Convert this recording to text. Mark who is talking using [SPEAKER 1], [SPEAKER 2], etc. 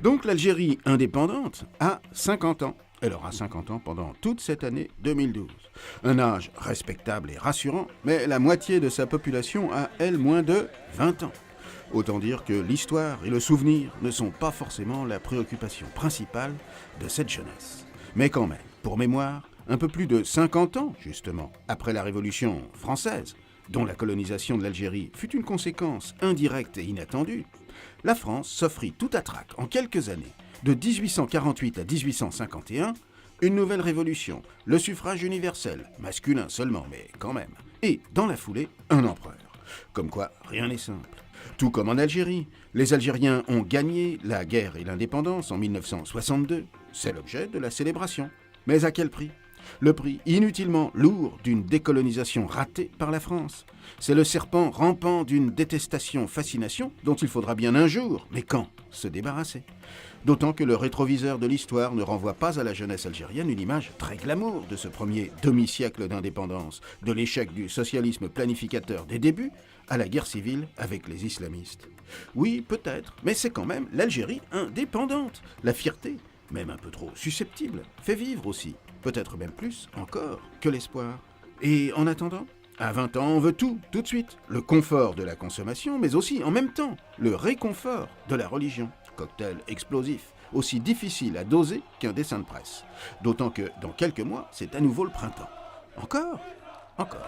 [SPEAKER 1] Donc l'Algérie indépendante a 50 ans. Elle aura 50 ans pendant toute cette année 2012. Un âge respectable et rassurant, mais la moitié de sa population a, elle, moins de 20 ans. Autant dire que l'histoire et le souvenir ne sont pas forcément la préoccupation principale de cette jeunesse. Mais quand même, pour mémoire, un peu plus de 50 ans, justement, après la Révolution française, dont la colonisation de l'Algérie fut une conséquence indirecte et inattendue, la France s'offrit tout à trac en quelques années, de 1848 à 1851, une nouvelle révolution, le suffrage universel, masculin seulement, mais quand même, et, dans la foulée, un empereur. Comme quoi, rien n'est simple. Tout comme en Algérie, les Algériens ont gagné la guerre et l'indépendance en 1962. C'est l'objet de la célébration. Mais à quel prix ? Le prix inutilement lourd d'une décolonisation ratée par la France. C'est le serpent rampant d'une détestation-fascination dont il faudra bien un jour, mais quand, se débarrasser. D'autant que le rétroviseur de l'histoire ne renvoie pas à la jeunesse algérienne une image très glamour de ce premier demi-siècle d'indépendance, de l'échec du socialisme planificateur des débuts à la guerre civile avec les islamistes. Oui, peut-être, mais c'est quand même l'Algérie indépendante. La fierté, même un peu trop susceptible, fait vivre aussi, peut-être même plus encore que l'espoir. Et en attendant, à 20 ans, on veut tout de suite. Le confort de la consommation, mais aussi, en même temps, le réconfort de la religion. Cocktail explosif, aussi difficile à doser qu'un dessin de presse. D'autant que, dans quelques mois, c'est à nouveau le printemps. Encore ? Encore.